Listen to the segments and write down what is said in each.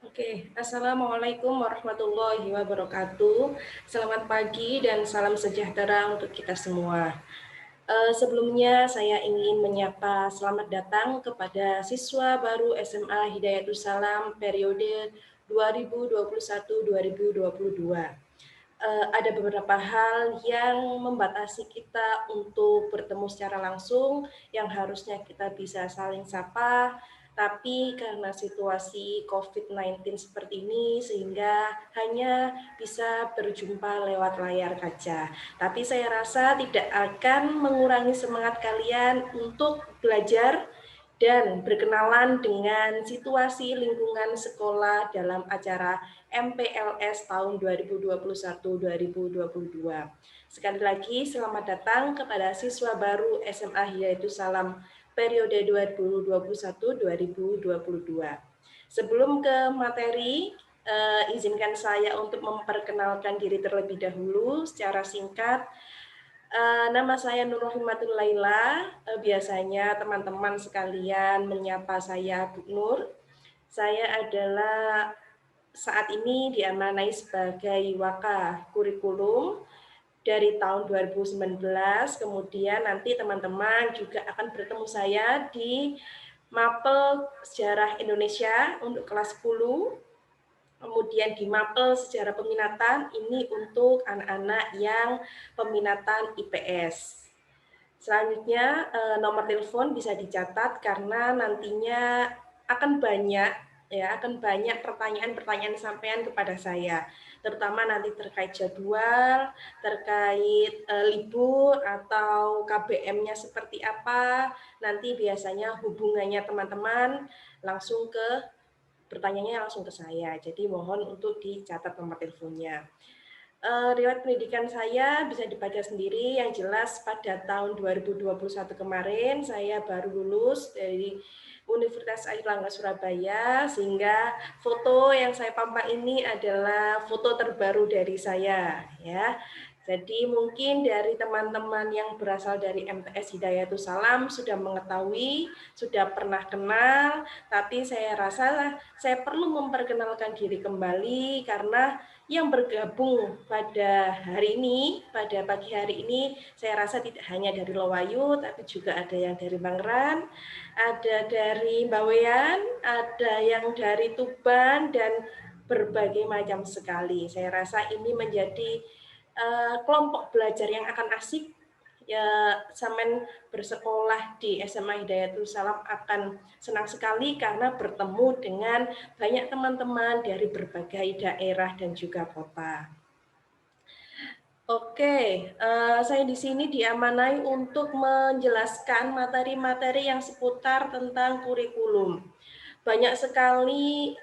Oke, Assalamualaikum warahmatullahi wabarakatuh. Selamat pagi dan salam sejahtera untuk kita semua. Sebelumnya saya ingin menyapa selamat datang kepada siswa baru SMA Hidayatul Salam periode 2021-2022. Ada beberapa hal yang membatasi kita untuk bertemu secara langsung, yang harusnya kita bisa saling sapa, tapi karena situasi COVID-19 seperti ini, sehingga hanya bisa berjumpa lewat layar kaca. Tapi saya rasa tidak akan mengurangi semangat kalian untuk belajar dan berkenalan dengan situasi lingkungan sekolah dalam acara MPLS tahun 2021-2022. Sekali lagi selamat datang kepada siswa baru SMA Hidayatul Salam periode 2021-2022. Sebelum ke materi, izinkan saya untuk memperkenalkan diri terlebih dahulu secara singkat. Nama saya Nur Rohimatul Laila. Biasanya teman-teman sekalian menyapa saya Bu Nur. Saya adalah saat ini diamanai sebagai Waka Kurikulum dari tahun 2019. Kemudian nanti teman-teman juga akan bertemu saya di Mapel Sejarah Indonesia untuk kelas 10. Kemudian di Mapel Sejarah Peminatan ini untuk anak-anak yang peminatan IPS. Selanjutnya nomor telepon bisa dicatat karena nantinya akan banyak pertanyaan-pertanyaan sampean kepada saya, terutama nanti terkait jadwal, terkait libur atau KBM-nya seperti apa. Nanti biasanya hubungannya teman-teman langsung ke pertanyaannya langsung ke saya. Jadi mohon untuk dicatat nomor teleponnya. Riwayat pendidikan saya bisa dibaca sendiri, yang jelas pada tahun 2021 kemarin saya baru lulus dari Universitas Airlangga Surabaya, sehingga foto yang saya pampang ini adalah foto terbaru dari saya ya. Jadi mungkin dari teman-teman yang berasal dari MTS Hidayatul Salam sudah mengetahui, sudah pernah kenal, tapi saya rasa saya perlu memperkenalkan diri kembali karena yang bergabung pada hari ini, pada pagi hari ini, saya rasa tidak hanya dari Lowayu, tapi juga ada yang dari Bangran, ada dari Bawean, ada yang dari Tuban, dan berbagai macam sekali. Saya rasa ini menjadi kelompok belajar yang akan asik. Ya, Samen bersekolah di SMA Hidayatul Salam akan senang sekali karena bertemu dengan banyak teman-teman dari berbagai daerah dan juga kota. Oke, saya di sini diamanai untuk menjelaskan materi-materi yang seputar tentang kurikulum. Banyak sekali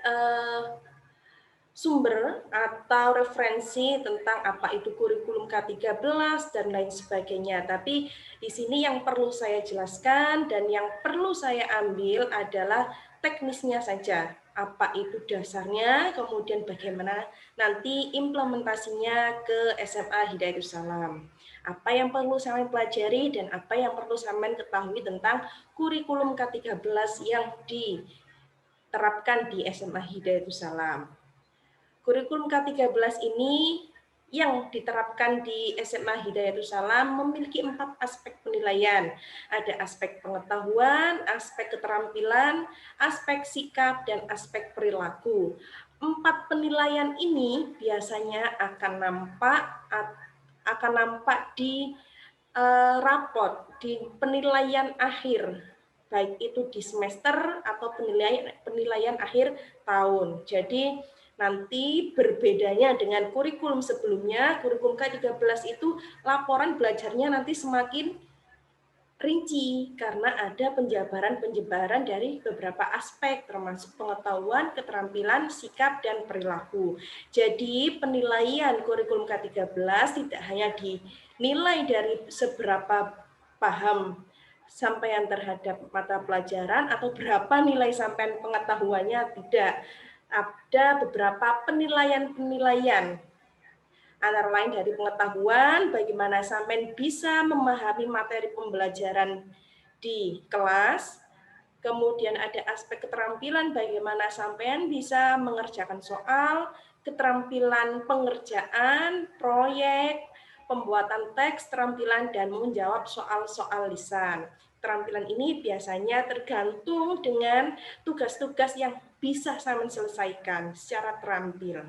sumber atau referensi tentang apa itu kurikulum K13 dan lain sebagainya. Tapi di sini yang perlu saya jelaskan dan yang perlu saya ambil adalah teknisnya saja. Apa itu dasarnya, kemudian bagaimana nanti implementasinya ke SMA Hidayatul Salam. Apa yang perlu saya pelajari dan apa yang perlu saya ketahui tentang kurikulum K13 yang diterapkan di SMA Hidayatul Salam. Kurikulum K13 ini yang diterapkan di SMA Hidayatul Salam memiliki 4 aspek penilaian. Ada aspek pengetahuan, aspek keterampilan, aspek sikap, dan aspek perilaku. 4 penilaian ini biasanya akan nampak di raport, di penilaian akhir, baik itu di semester atau penilaian akhir tahun. Jadi nanti berbedanya dengan kurikulum sebelumnya, kurikulum K13 itu laporan belajarnya nanti semakin rinci karena ada penjabaran-penjabaran dari beberapa aspek termasuk pengetahuan, keterampilan, sikap, dan perilaku. Jadi penilaian kurikulum K13 tidak hanya dinilai dari seberapa paham sampean terhadap mata pelajaran atau berapa nilai sampean pengetahuannya, tidak. Ada beberapa penilaian-penilaian antara lain dari pengetahuan, bagaimana sampean bisa memahami materi pembelajaran di kelas, Kemudian ada aspek keterampilan bagaimana sampean bisa mengerjakan soal, keterampilan pengerjaan, proyek, pembuatan teks, keterampilan dan menjawab soal-soal lisan. Keterampilan ini biasanya tergantung dengan tugas-tugas yang bisa sampean selesaikan secara terampil.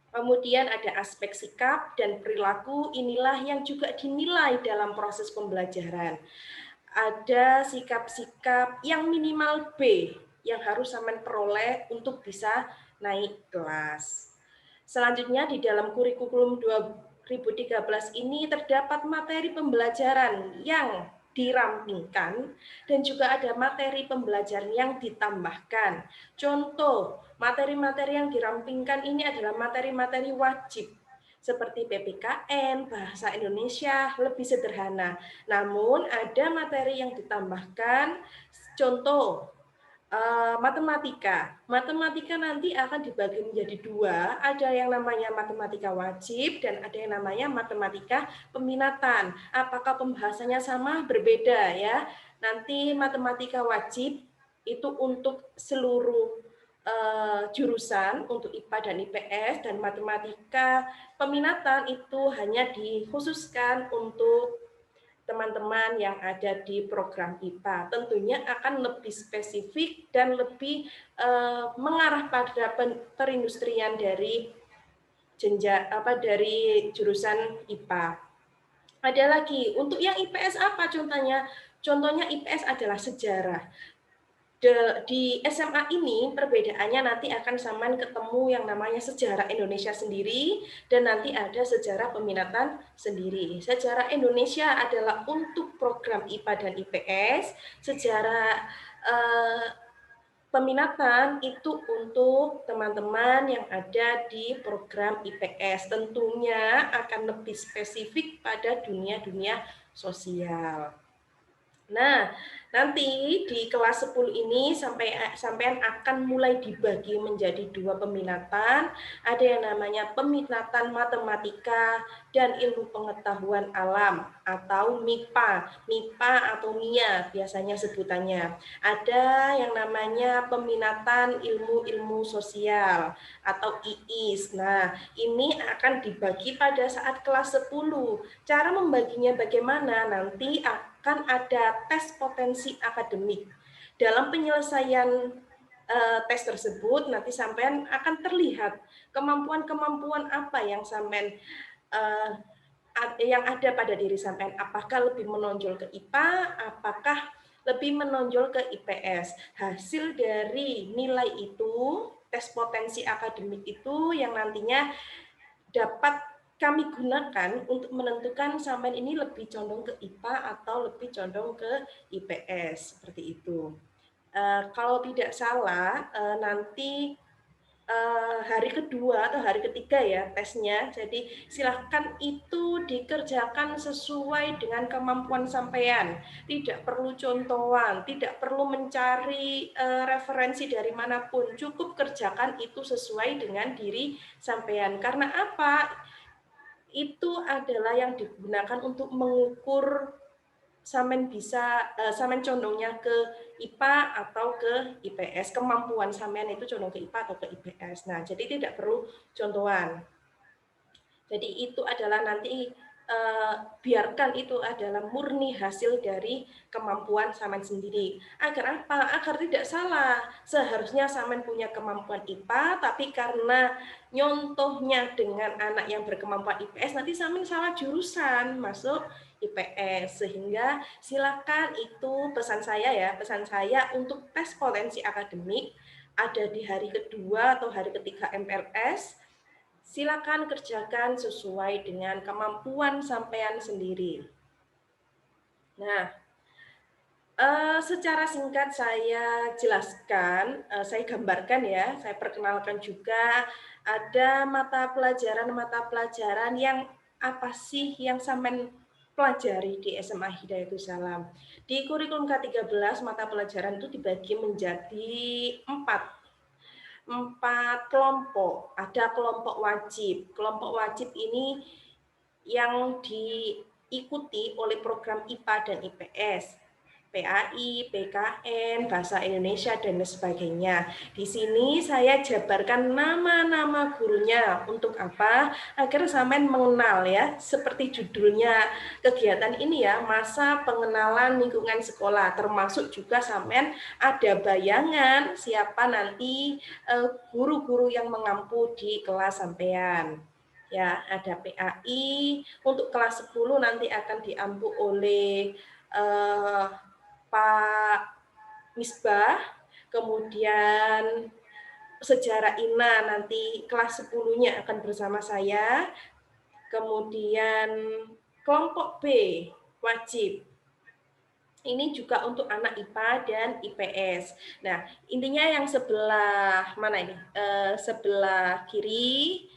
Kemudian ada aspek sikap dan perilaku, inilah yang juga dinilai dalam proses pembelajaran. Ada sikap-sikap yang minimal B yang harus sampean peroleh untuk bisa naik kelas. Selanjutnya di dalam kurikulum 2013 ini terdapat materi pembelajaran yang dirampingkan dan juga ada materi pembelajaran yang ditambahkan. Contoh, materi-materi yang dirampingkan ini adalah materi-materi wajib seperti PPKN, bahasa Indonesia, lebih sederhana. Namun ada materi yang ditambahkan, contoh matematika. Matematika nanti akan dibagi menjadi dua, ada yang namanya matematika wajib dan ada yang namanya matematika peminatan. Apakah pembahasannya sama? Berbeda ya. Nanti matematika wajib itu untuk seluruh jurusan untuk IPA dan IPS, dan matematika peminatan itu hanya dikhususkan untuk teman-teman yang ada di program IPA. Tentunya akan lebih spesifik dan lebih mengarah pada perindustrian dari dari jurusan IPA. Ada lagi untuk yang IPS apa contohnya? Contohnya IPS adalah sejarah. Di SMA ini perbedaannya nanti akan sampean ketemu yang namanya sejarah Indonesia sendiri dan nanti ada sejarah peminatan sendiri. Sejarah Indonesia adalah untuk program IPA dan IPS, sejarah peminatan itu untuk teman-teman yang ada di program IPS. Tentunya akan lebih spesifik pada dunia-dunia sosial. Nah, nanti di kelas 10 ini sampean akan mulai dibagi menjadi dua peminatan. Ada yang namanya peminatan matematika dan ilmu pengetahuan alam atau MIPA. MIPA atau MIA biasanya sebutannya. Ada yang namanya peminatan ilmu-ilmu sosial atau IIS. Nah, ini akan dibagi pada saat kelas 10. Cara membaginya bagaimana? Nanti akan ada tes potensi akademik. Dalam penyelesaian tes tersebut nanti sampean akan terlihat kemampuan-kemampuan apa yang sampean yang ada pada diri sampean. Apakah lebih menonjol ke IPA, apakah lebih menonjol ke IPS. Hasil dari nilai itu, tes potensi akademik itu yang nantinya dapat kami gunakan untuk menentukan sampean ini lebih condong ke IPA atau lebih condong ke IPS, seperti itu. Kalau tidak salah, nanti hari kedua atau hari ketiga ya tesnya, jadi silahkan itu dikerjakan sesuai dengan kemampuan sampean, tidak perlu contohan, tidak perlu mencari referensi dari manapun, cukup kerjakan itu sesuai dengan diri sampean. Karena apa? Itu adalah yang digunakan untuk mengukur sampean bisa sampean condongnya ke IPA atau ke IPS. Kemampuan sampean itu condong ke IPA atau ke IPS. Nah, jadi tidak perlu contohan. Jadi itu adalah nanti biarkan itu adalah murni hasil dari kemampuan sampean sendiri. Agar apa? Agar tidak salah. Seharusnya sampean punya kemampuan IPA, tapi karena nyontohnya dengan anak yang berkemampuan IPS, nanti sampean salah jurusan masuk IPS. Sehingga silakan, itu pesan saya ya, pesan saya untuk tes potensi akademik ada di hari kedua atau hari ketiga MPLS. Silakan kerjakan sesuai dengan kemampuan sampean sendiri. Nah, secara singkat saya jelaskan, saya gambarkan ya, saya perkenalkan juga ada mata pelajaran yang apa sih yang sampean pelajari di SMA Hidayatus Salam. Di kurikulum K13 mata pelajaran itu dibagi menjadi 4 kelompok. Ada kelompok wajib. Kelompok wajib ini yang diikuti oleh program IPA dan IPS. PAI, PKN, Bahasa Indonesia, dan sebagainya. Di sini saya jabarkan nama-nama gurunya. Untuk apa? Agar sampean mengenal ya, seperti judulnya kegiatan ini ya, masa pengenalan lingkungan sekolah. Termasuk juga sampean ada bayangan siapa nanti guru-guru yang mengampu di kelas sampean. Ya, ada PAI, untuk kelas 10 nanti akan diampu oleh Pak Misbah, kemudian sejarah INA nanti kelas 10-nya akan bersama saya, kemudian kelompok B wajib. Ini juga untuk anak IPA dan IPS. Nah, intinya yang sebelah mana ini? Sebelah kiri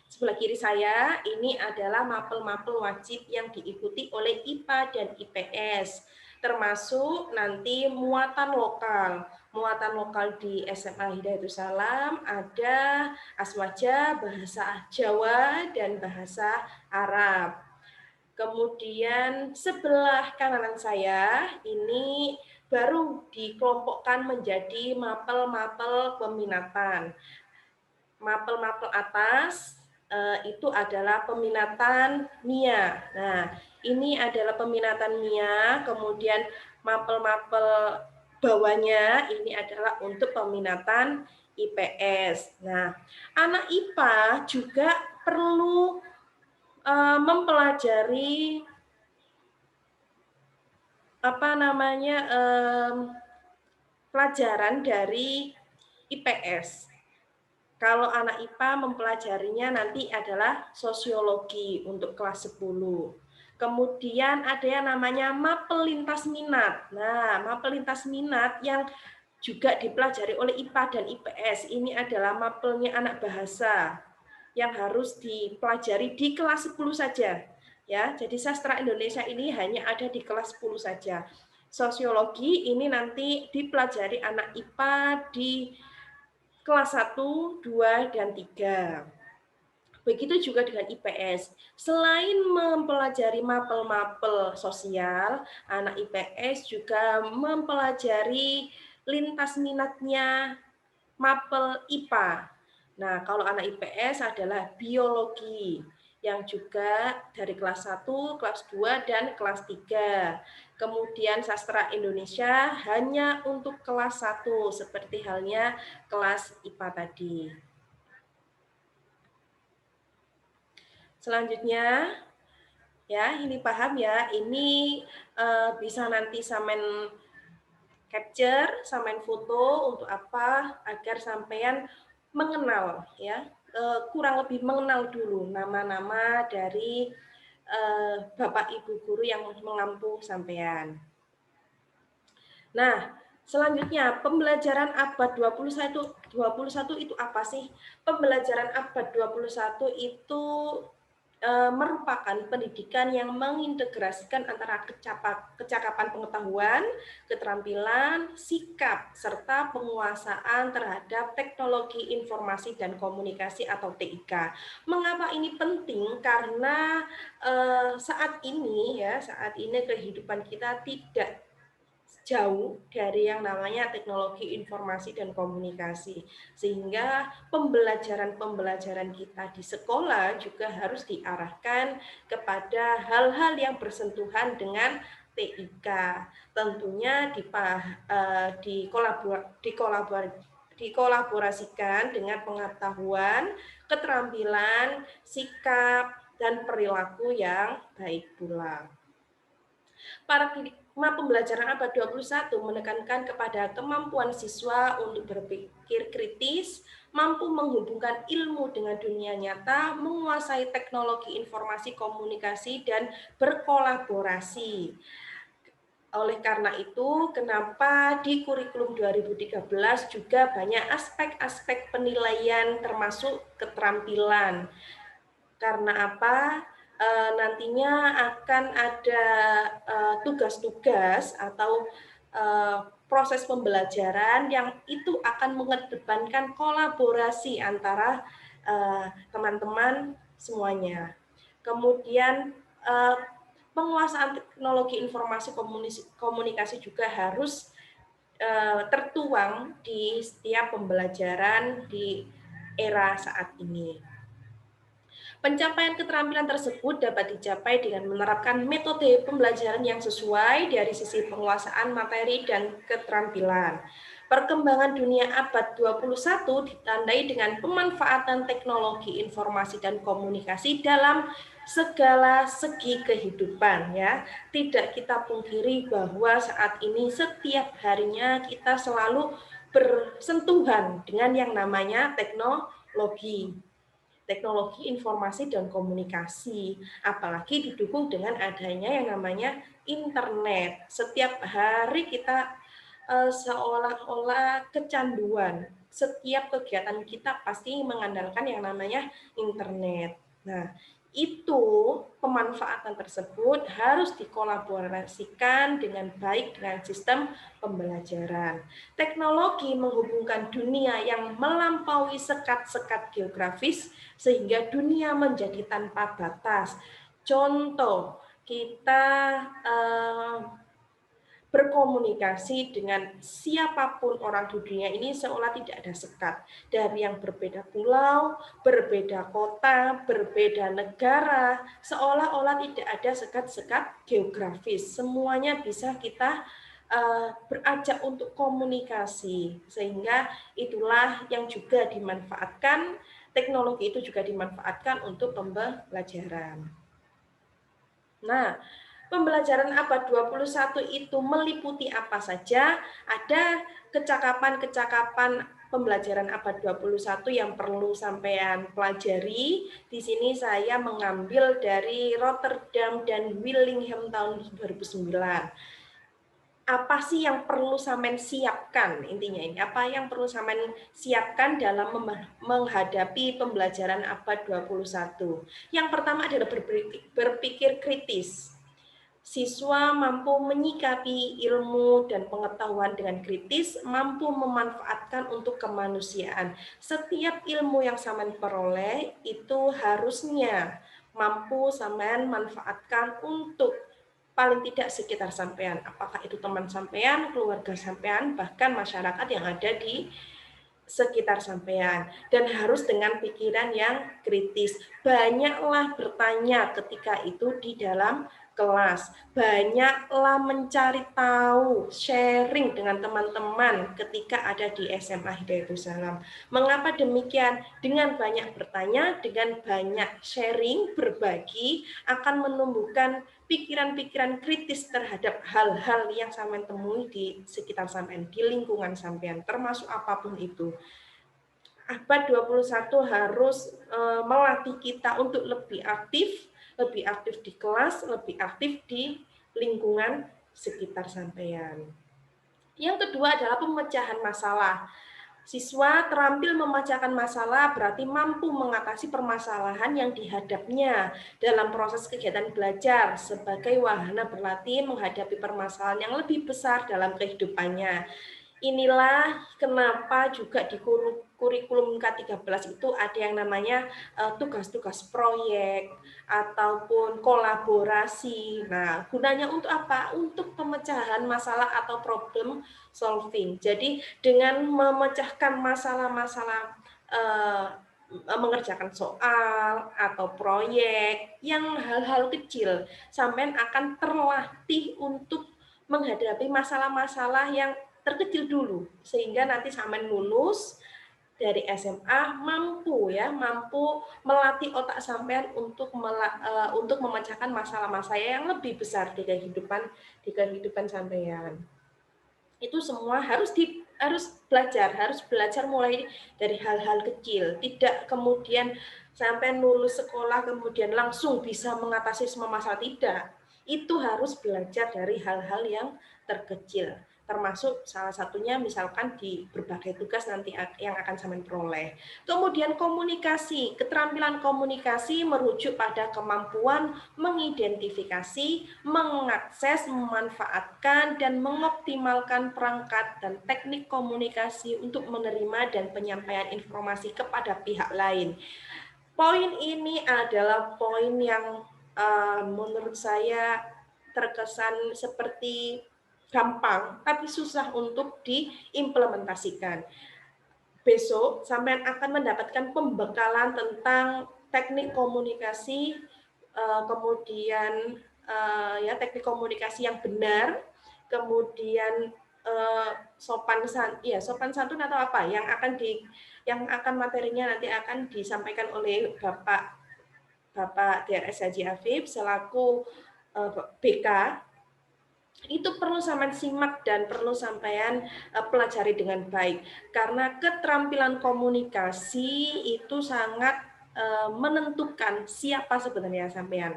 saya ini adalah mapel-mapel wajib yang diikuti oleh IPA dan IPS. Termasuk nanti muatan lokal. Muatan lokal di SMA Hidayatul Salam ada Aswaja, bahasa Jawa, dan bahasa Arab. Kemudian sebelah kanan saya ini baru dikelompokkan menjadi mapel-mapel peminatan. Mapel-mapel atas itu adalah peminatan MIA. Nah, ini adalah peminatan MIA, kemudian mapel-mapel bawahnya ini adalah untuk peminatan IPS. Nah, anak IPA juga perlu mempelajari pelajaran dari IPS. Kalau anak IPA mempelajarinya nanti adalah sosiologi untuk kelas 10. Kemudian ada yang namanya mapel lintas minat. Nah, mapel lintas minat yang juga dipelajari oleh IPA dan IPS. Ini adalah mapelnya anak bahasa yang harus dipelajari di kelas 10 saja. Ya, jadi sastra Indonesia ini hanya ada di kelas 10 saja. Sosiologi ini nanti dipelajari anak IPA di kelas 1, 2, dan 3. Begitu juga dengan IPS. Selain mempelajari mapel-mapel sosial, anak IPS juga mempelajari lintas minatnya mapel IPA. Nah, kalau anak IPS adalah biologi yang juga dari kelas 1, kelas 2, dan kelas 3. Kemudian sastra Indonesia hanya untuk kelas 1, seperti halnya kelas IPA tadi. Selanjutnya, ya ini paham ya, ini bisa nanti sampean capture, sampean foto untuk apa? Agar sampean mengenal ya, kurang lebih mengenal dulu nama-nama dari Bapak Ibu guru yang mengampu sampean. Nah, selanjutnya pembelajaran abad 21 itu apa sih? Pembelajaran abad 21 itu merupakan pendidikan yang mengintegrasikan antara kecakapan pengetahuan, keterampilan, sikap, serta penguasaan terhadap teknologi informasi dan komunikasi atau TIK. Mengapa ini penting? Karena saat ini kehidupan kita tidak jauh dari yang namanya teknologi informasi dan komunikasi. Sehingga pembelajaran kita di sekolah juga harus diarahkan kepada hal-hal yang bersentuhan dengan TIK. Tentunya dikolaborasikan dengan pengetahuan, keterampilan, sikap, dan perilaku yang baik pula. Paradigma pembelajaran abad 21 menekankan kepada kemampuan siswa untuk berpikir kritis, mampu menghubungkan ilmu dengan dunia nyata, menguasai teknologi informasi komunikasi, dan berkolaborasi. Oleh karena itu, kenapa di kurikulum 2013 juga banyak aspek-aspek penilaian termasuk keterampilan. Karena apa? Nantinya akan ada tugas-tugas atau proses pembelajaran yang itu akan mengedepankan kolaborasi antara teman-teman semuanya. Kemudian penguasaan teknologi informasi komunikasi juga harus tertuang di setiap pembelajaran di era saat ini. Pencapaian keterampilan tersebut dapat dicapai dengan menerapkan metode pembelajaran yang sesuai dari sisi penguasaan materi dan keterampilan. Perkembangan dunia abad 21 ditandai dengan pemanfaatan teknologi informasi dan komunikasi dalam segala segi kehidupan, ya. Tidak kita pungkiri bahwa saat ini setiap harinya kita selalu bersentuhan dengan yang namanya teknologi informasi dan komunikasi, apalagi didukung dengan adanya yang namanya internet. Setiap hari kita seolah-olah kecanduan. Setiap kegiatan kita pasti mengandalkan yang namanya internet. Nah, itu pemanfaatan tersebut harus dikolaborasikan dengan baik dengan sistem pembelajaran. Teknologi menghubungkan dunia yang melampaui sekat-sekat geografis sehingga dunia menjadi tanpa batas. Contoh, kita berkomunikasi dengan siapapun orang di dunia ini seolah tidak ada sekat. Dari yang berbeda pulau, berbeda kota, berbeda negara, seolah-olah tidak ada sekat-sekat geografis. Semuanya bisa kita berakar untuk komunikasi, sehingga itulah yang juga dimanfaatkan, teknologi itu juga dimanfaatkan untuk pembelajaran. Nah, pembelajaran abad 21 itu meliputi apa saja? Ada kecakapan-kecakapan pembelajaran abad 21 yang perlu sampean pelajari. Di sini saya mengambil dari Rotterdam dan Willingham tahun 2009. Apa sih yang perlu sampean siapkan, intinya ini, apa yang perlu sampean siapkan dalam menghadapi pembelajaran abad 21. Yang pertama adalah berpikir kritis. Siswa mampu menyikapi ilmu dan pengetahuan dengan kritis, mampu memanfaatkan untuk kemanusiaan. Setiap ilmu yang sampean peroleh itu harusnya mampu sampean manfaatkan untuk paling tidak sekitar sampean, apakah itu teman sampean, keluarga sampean, bahkan masyarakat yang ada di sekitar sampean, dan harus dengan pikiran yang kritis. Banyaklah bertanya ketika itu di dalam kelas, banyaklah mencari tahu, sharing dengan teman-teman ketika ada di SMA Hidayatul Salam. Mengapa demikian? Dengan banyak bertanya, dengan banyak sharing, berbagi, akan menumbuhkan pikiran-pikiran kritis terhadap hal-hal yang sampean temui di sekitar sampean, di lingkungan sampean, termasuk apapun itu. Abad 21 harus melatih kita untuk lebih aktif di kelas, lebih aktif di lingkungan sekitar sampean. Yang kedua adalah pemecahan masalah. Siswa terampil memecahkan masalah berarti mampu mengatasi permasalahan yang dihadapnya dalam proses kegiatan belajar sebagai wahana berlatih menghadapi permasalahan yang lebih besar dalam kehidupannya. Inilah kenapa juga di kurikulum K13 itu ada yang namanya tugas-tugas proyek ataupun kolaborasi. Nah, gunanya untuk apa? Untuk pemecahan masalah atau problem solving. Jadi dengan memecahkan masalah-masalah mengerjakan soal atau proyek yang hal-hal kecil, sampean akan terlatih untuk menghadapi masalah-masalah yang terkecil dulu, sehingga nanti sampean lulus dari SMA mampu melatih otak sampean untuk memecahkan masalah-masalah yang lebih besar di kehidupan sampean. Itu semua harus belajar mulai dari hal-hal kecil, tidak kemudian sampai lulus sekolah kemudian langsung bisa mengatasi semua masalah, tidak. Itu harus belajar dari hal-hal yang terkecil, termasuk salah satunya misalkan di berbagai tugas nanti yang akan sampean peroleh. Kemudian komunikasi, keterampilan komunikasi merujuk pada kemampuan mengidentifikasi, mengakses, memanfaatkan, dan mengoptimalkan perangkat dan teknik komunikasi untuk menerima dan penyampaian informasi kepada pihak lain. Poin ini adalah poin yang menurut saya terkesan seperti gampang, tapi susah untuk diimplementasikan. Besok sampean akan mendapatkan pembekalan tentang teknik komunikasi, kemudian ya teknik komunikasi yang benar, kemudian sopan santun atau apa yang akan materinya nanti akan disampaikan oleh Bapak DRS Haji Afif selaku BK. Itu perlu sampean simak dan perlu sampean pelajari dengan baik, karena keterampilan komunikasi itu sangat menentukan siapa sebenarnya sampean.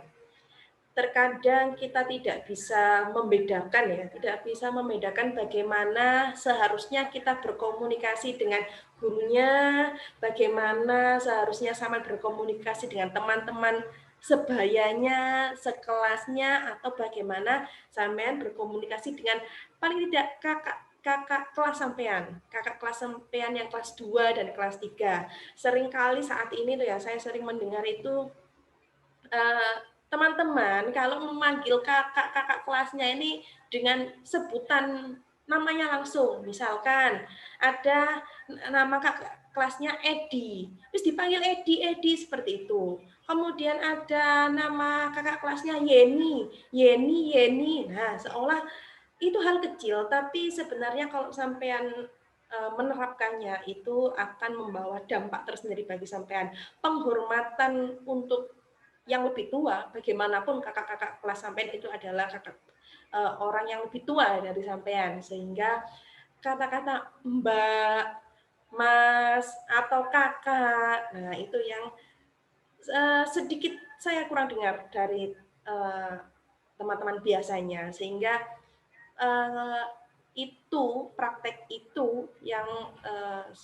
Terkadang kita tidak bisa membedakan bagaimana seharusnya kita berkomunikasi dengan gurunya, bagaimana seharusnya sama berkomunikasi dengan teman-teman sebayanya, sekelasnya, atau bagaimana sampean berkomunikasi dengan paling tidak kakak kelas sampean yang kelas 2 dan kelas 3. Seringkali saat ini tuh ya, saya sering mendengar itu teman-teman kalau memanggil kakak kelasnya ini dengan sebutan namanya langsung, misalkan ada nama kakak kelasnya Edi, terus dipanggil Edi seperti itu. Kemudian ada nama kakak kelasnya Yeni. Nah, seolah itu hal kecil, tapi sebenarnya kalau sampean menerapkannya itu akan membawa dampak tersendiri bagi sampean. Penghormatan untuk yang lebih tua, bagaimanapun kakak-kakak kelas sampean itu adalah orang yang lebih tua dari sampean, sehingga kata-kata Mbak, Mas, atau Kakak, nah itu yang sedikit saya kurang dengar dari teman-teman biasanya, sehingga praktek itu yang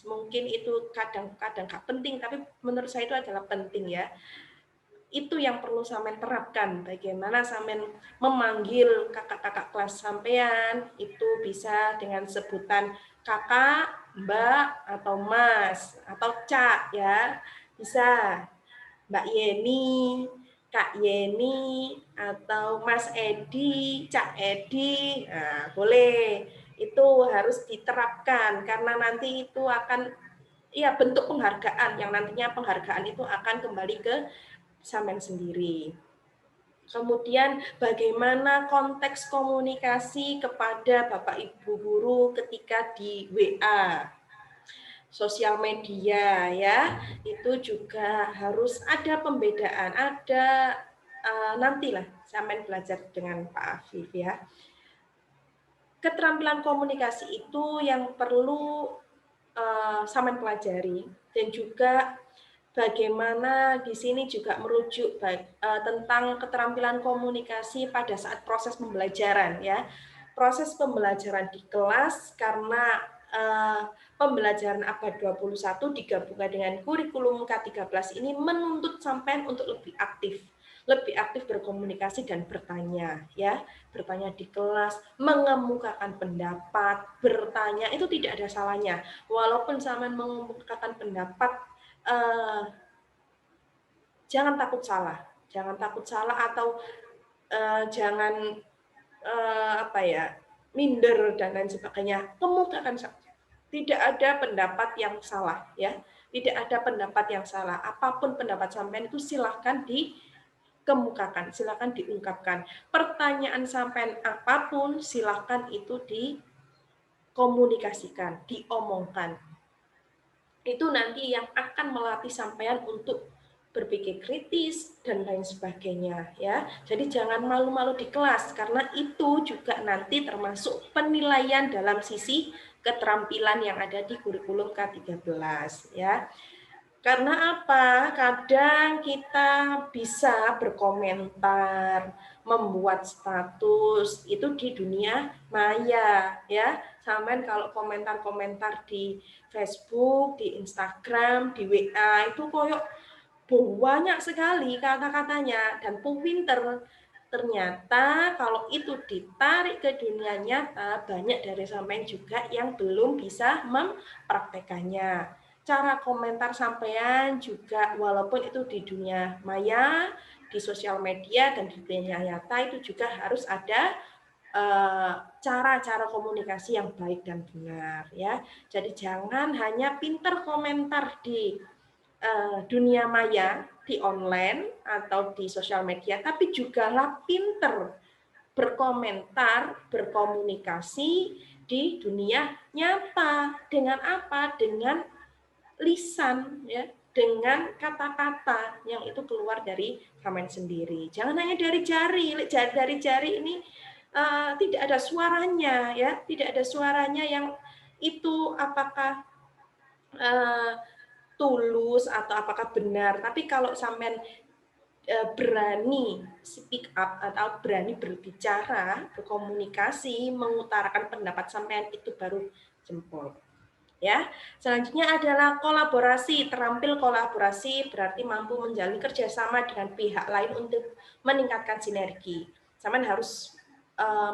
mungkin itu kadang-kadang nggak penting, tapi menurut saya itu adalah penting ya. Itu yang perlu sampean terapkan, bagaimana sampean memanggil kakak-kakak kelas sampean itu bisa dengan sebutan kakak, mbak, atau mas, atau cak ya, bisa Mbak Yeni, Kak Yeni, atau Mas Edi, Cak Edi, nah, boleh. Itu harus diterapkan karena nanti itu akan ya bentuk penghargaan yang nantinya penghargaan itu akan kembali ke sampean sendiri. Kemudian bagaimana konteks komunikasi kepada Bapak Ibu guru ketika di WA, sosial media ya, itu juga harus ada pembedaan, ada nantilah sampean belajar dengan Pak Afif ya. Keterampilan komunikasi itu yang perlu sampean pelajari, dan juga bagaimana di sini juga merujuk tentang keterampilan komunikasi pada saat proses pembelajaran ya. Proses pembelajaran di kelas, karena pembelajaran abad 21 digabungkan dengan kurikulum K13 ini menuntut sampean untuk lebih aktif berkomunikasi dan bertanya ya, bertanya di kelas, mengemukakan pendapat, bertanya itu tidak ada salahnya. Walaupun sampean mengemukakan pendapat, jangan takut salah atau jangan minder dan lain sebagainya. Kemukakan saja. Tidak ada pendapat yang salah ya. Tidak ada pendapat yang salah. Apapun pendapat sampean itu silahkan dikemukakan, silahkan diungkapkan. Pertanyaan sampean apapun silahkan itu dikomunikasikan, diomongkan. Itu nanti yang akan melatih sampean untuk berpikir kritis dan lain sebagainya ya. Jadi jangan malu-malu di kelas, karena itu juga nanti termasuk penilaian dalam sisi keterampilan yang ada di kurikulum K13 ya. Karena apa? Kadang kita bisa berkomentar, membuat status itu di dunia maya ya. Sampean kalau komentar-komentar di Facebook, di Instagram, di WA itu koyok banyak sekali kata-katanya dan pinter. Ternyata kalau itu ditarik ke dunia nyata, banyak dari sampean juga yang belum bisa mempraktekannya. Cara komentar sampean juga walaupun itu di dunia maya, di sosial media dan di dunia nyata itu juga harus ada cara-cara komunikasi yang baik dan benar ya. Jadi jangan hanya pinter komentar di dunia maya, di online atau di sosial media, tapi juga lah pinter berkomentar, berkomunikasi di dunia nyata. Dengan apa? Dengan lisan ya, dengan kata-kata yang itu keluar dari kamen sendiri. Jangan hanya dari jari. Dari jari ini tidak ada suaranya ya, tidak ada suaranya yang itu apakah tulus atau apakah benar. Tapi kalau sampean berani speak up atau berani berbicara, berkomunikasi, mengutarakan pendapat sampean, itu baru jempol. Ya, selanjutnya adalah kolaborasi. Terampil kolaborasi berarti mampu menjalin kerjasama dengan pihak lain untuk meningkatkan sinergi. Sampean harus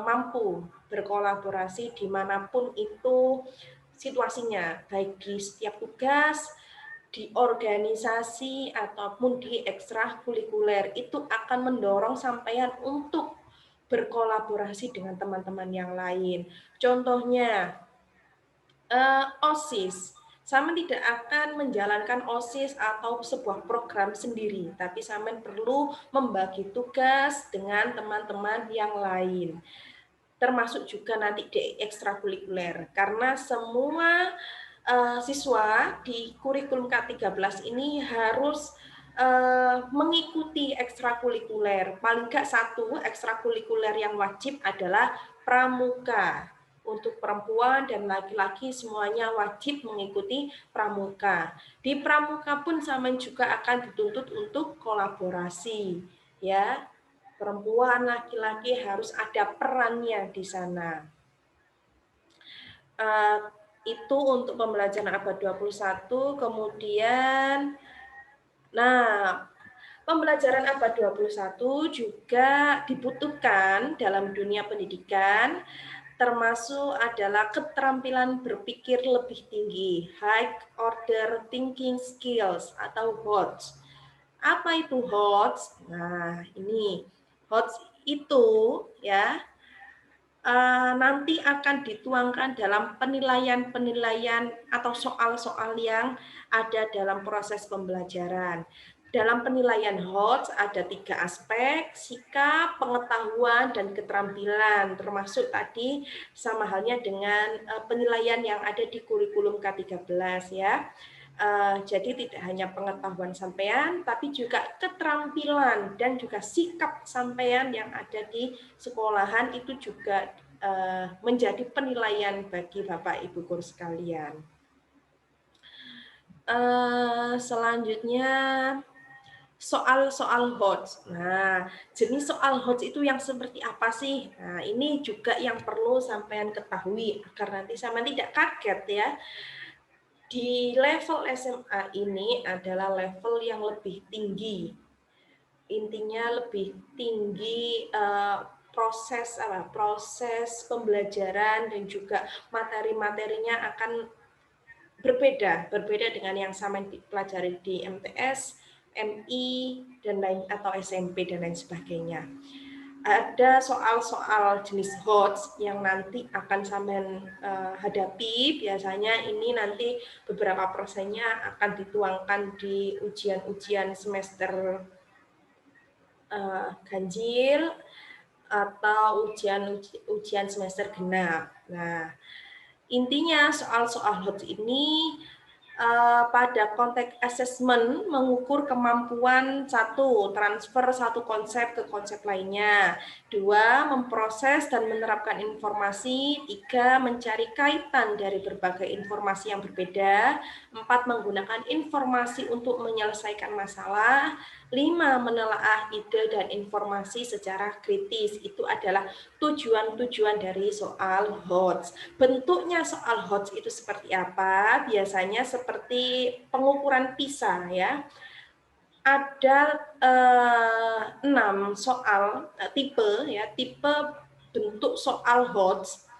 mampu berkolaborasi dimanapun itu situasinya, baik di setiap tugas, di organisasi ataupun di ekstrakurikuler, itu akan mendorong sampean untuk berkolaborasi dengan teman-teman yang lain. Contohnya OSIS. Samen tidak akan menjalankan OSIS atau sebuah program sendiri, tapi Samen perlu membagi tugas dengan teman-teman yang lain. Termasuk juga nanti di ekstrakurikuler, karena semua siswa di kurikulum K13 ini harus mengikuti ekstrakurikuler. Paling nggak satu ekstrakurikuler yang wajib adalah pramuka. Untuk perempuan dan laki-laki semuanya wajib mengikuti pramuka. Di pramuka pun sama juga akan dituntut untuk kolaborasi, ya. Perempuan, laki-laki harus ada perannya di sana. Itu untuk pembelajaran abad 21, kemudian pembelajaran abad 21 juga dibutuhkan dalam dunia pendidikan, termasuk adalah keterampilan berpikir lebih tinggi, high order thinking skills atau HOTS. Apa itu HOTS? Nah, ini HOTS itu ya nanti akan dituangkan dalam penilaian-penilaian atau soal-soal yang ada dalam proses pembelajaran. Dalam penilaian HOTS ada 3 aspek, sikap, pengetahuan, dan keterampilan, termasuk tadi sama halnya dengan penilaian yang ada di kurikulum K13 ya. Jadi tidak hanya pengetahuan sampean, tapi juga keterampilan dan juga sikap sampean yang ada di sekolahan itu juga menjadi penilaian bagi Bapak Ibu guru sekalian. Selanjutnya soal-soal HOTS. Nah, jenis soal HOTS itu yang seperti apa sih? Nah, ini juga yang perlu sampean ketahui agar nanti sampean tidak kaget ya. Di level SMA ini adalah level yang lebih tinggi. Intinya lebih tinggi proses pembelajaran dan juga materi-materinya akan berbeda dengan yang sama dipelajari di MTS, MI dan lain atau SMP dan lain sebagainya. Ada soal-soal jenis HOTS yang nanti akan sampean hadapi. Biasanya ini nanti beberapa persennya akan dituangkan di ujian-ujian semester ganjil atau ujian semester genap. Nah, intinya soal-soal HOTS ini pada konteks assessment mengukur kemampuan transfer satu konsep ke konsep lainnya, 2 memproses dan menerapkan informasi, 3 mencari kaitan dari berbagai informasi yang berbeda, 4 menggunakan informasi untuk menyelesaikan masalah, 5 menelaah ide dan informasi secara kritis. Itu adalah tujuan-tujuan dari soal HOTS. Bentuknya soal HOTS itu seperti apa? Biasanya seperti pengukuran PISA ya. Ada 6 soal tipe bentuk soal HOTS.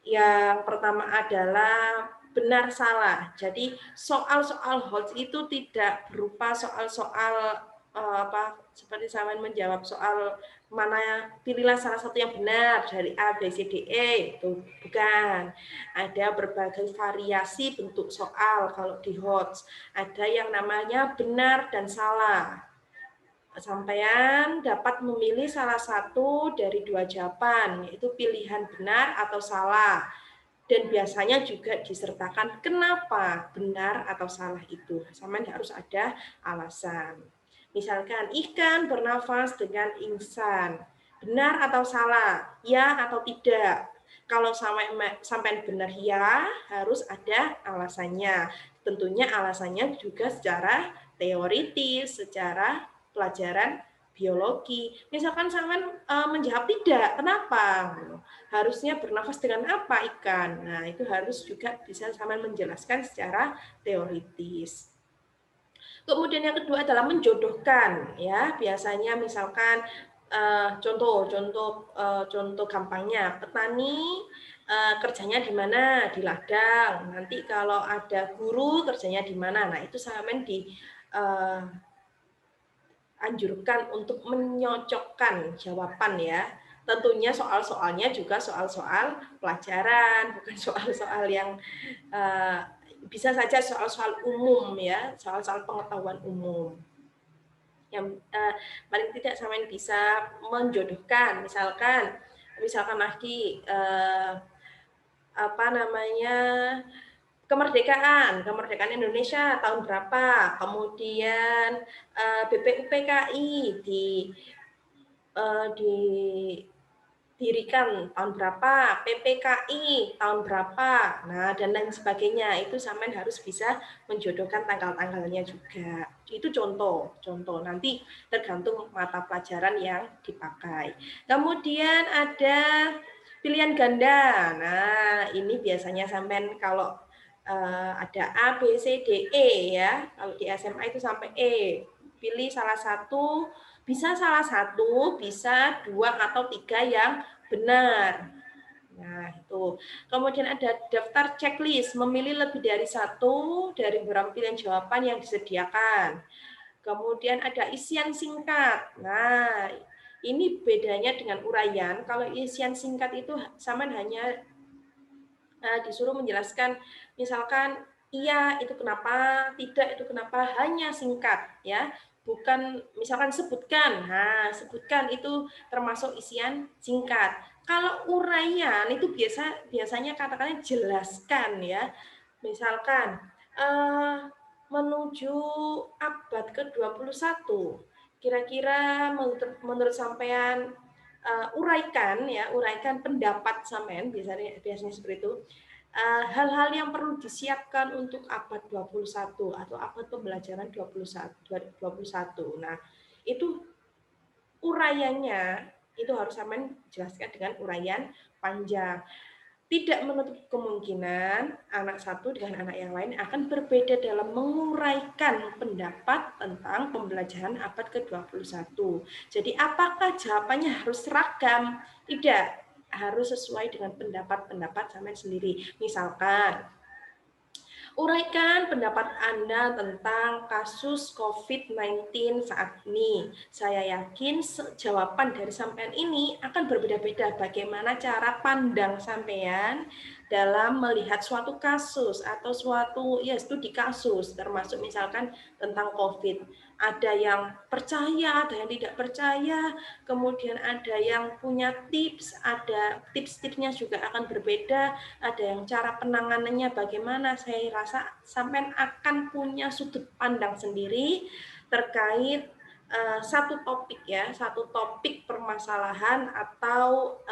Yang pertama adalah benar salah. Jadi soal-soal HOTS itu tidak berupa soal-soal seperti saya menjawab soal mana pilihlah salah satu yang benar dari A, B, C, D, E, itu bukan. Ada berbagai variasi bentuk soal kalau di HOTS. Ada yang namanya benar dan salah. Sampean dapat memilih salah satu dari dua jawaban, yaitu pilihan benar atau salah. Dan biasanya juga disertakan kenapa benar atau salah itu. Sampean harus ada alasan. Misalkan ikan bernafas dengan insan. Benar atau salah? Ya atau tidak? Kalau sampai benar ya, harus ada alasannya. Tentunya alasannya juga secara teoritis, secara pelajaran biologi. Misalkan sampean menjawab tidak, kenapa? Harusnya bernafas dengan apa ikan? Nah, itu harus juga bisa sampean menjelaskan secara teoritis. Kemudian yang kedua adalah menjodohkan, ya. Biasanya misalkan contoh gampangnya, petani kerjanya di mana? Di ladang. Nanti kalau ada guru kerjanya di mana? Nah, itu sampean di anjurkan untuk menyocokkan jawaban ya. Tentunya soal-soalnya juga soal-soal pelajaran, bukan soal-soal yang bisa saja soal-soal umum ya, soal-soal pengetahuan umum. Yang paling tidak sampean bisa menjodohkan, misalkan lagi kemerdekaan Indonesia tahun berapa, kemudian BPUPKI didirikan tahun berapa, PPKI tahun berapa, nah dan lain sebagainya. Itu sampean harus bisa menjodohkan tanggal-tanggalnya juga. Itu contoh nanti tergantung mata pelajaran yang dipakai. Kemudian ada pilihan ganda. Nah, ini biasanya sampean kalau ada A, B, C, D, E ya. Kalau di SMA itu sampai E. Pilih salah satu, bisa salah satu, bisa dua atau tiga yang benar. Nah, itu. Kemudian ada daftar checklist, memilih lebih dari satu dari beberapa pilihan jawaban yang disediakan. Kemudian ada isian singkat. Nah, ini bedanya dengan uraian. Kalau isian singkat itu sama hanya disuruh menjelaskan, misalkan iya itu kenapa, tidak itu kenapa, hanya singkat ya, bukan misalkan sebutkan. Nah, sebutkan itu termasuk isian singkat. Kalau uraian itu biasanya kata-katanya jelaskan ya. Misalkan menuju abad ke-21, kira-kira menurut sampean uraikan pendapat sampean, biasanya seperti itu. Hal-hal yang perlu disiapkan untuk abad 21 atau abad pembelajaran 21. Nah, itu uraiannya itu harus sampean jelaskan dengan uraian panjang. Tidak menutup kemungkinan anak satu dengan anak yang lain akan berbeda dalam menguraikan pendapat tentang pembelajaran abad ke-21. Jadi apakah jawabannya harus seragam? Tidak, harus sesuai dengan pendapat-pendapat sampean sendiri. Misalkan, uraikan pendapat Anda tentang kasus COVID-19 saat ini. Saya yakin jawaban dari sampean ini akan berbeda-beda. Bagaimana cara pandang sampean dalam melihat suatu kasus atau suatu studi kasus, termasuk misalkan tentang COVID. Ada yang percaya, ada yang tidak percaya, kemudian ada yang punya tips, ada tips-tipsnya juga akan berbeda, ada yang cara penanganannya bagaimana. Saya rasa sampean akan punya sudut pandang sendiri terkait satu topik permasalahan atau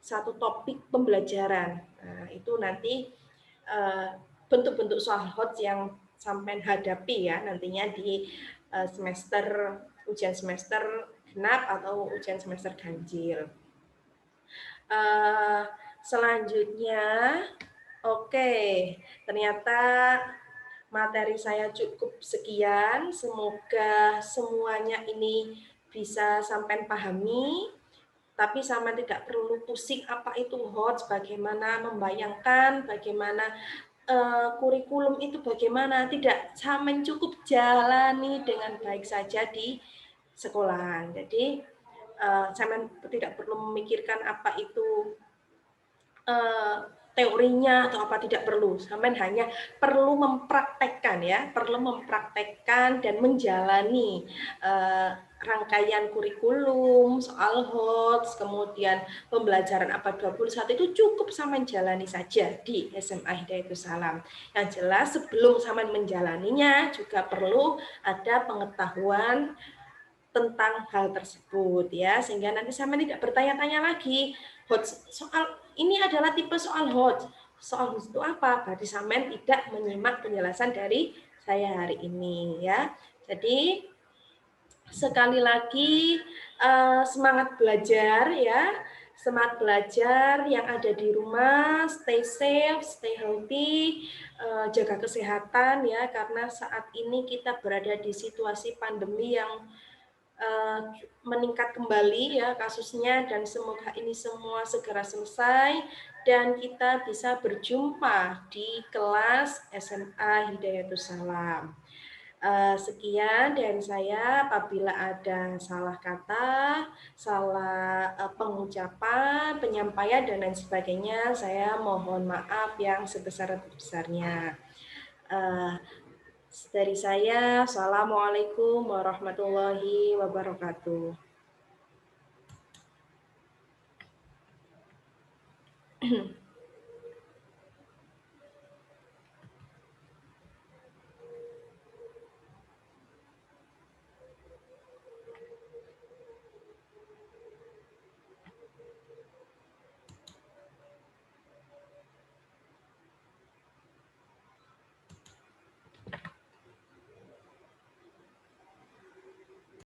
satu topik pembelajaran. Nah, itu nanti bentuk-bentuk soal HOTS yang sampean hadapi ya nantinya di ujian semester genap atau ujian semester ganjil. Selanjutnya, oke, ternyata materi saya cukup sekian. Semoga semuanya ini bisa sampai pahami. Tapi sama tidak perlu pusing apa itu HOTS, bagaimana membayangkan, bagaimana kurikulum itu bagaimana, tidak, Samen cukup jalani dengan baik saja di sekolahan. Jadi Samen tidak perlu memikirkan apa itu teorinya atau apa, tidak perlu. Samen hanya perlu mempraktekkan ya, perlu mempraktekkan dan menjalani rangkaian kurikulum, soal HOTS, kemudian pembelajaran abad 21 itu cukup Samen jalani saja di SMA Hidayatus Salam. Yang jelas sebelum Samen menjalaninya juga perlu ada pengetahuan tentang hal tersebut ya, sehingga nanti Samen tidak bertanya-tanya lagi HOTS, soal ini adalah tipe soal HOTS. Soal HOTS itu apa? Berarti Samen tidak menyimak penjelasan dari saya hari ini ya. Jadi sekali lagi semangat belajar ya. Semangat belajar yang ada di rumah, stay safe, stay healthy, jaga kesehatan ya, karena saat ini kita berada di situasi pandemi yang meningkat kembali ya kasusnya, dan semoga ini semua segera selesai dan kita bisa berjumpa di kelas SMA Hidayatus Salam. Sekian dari saya, apabila ada salah kata, salah pengucapan, penyampaian dan lain sebagainya, saya mohon maaf yang sebesar-besarnya. Dari saya, Assalamualaikum warahmatullahi wabarakatuh.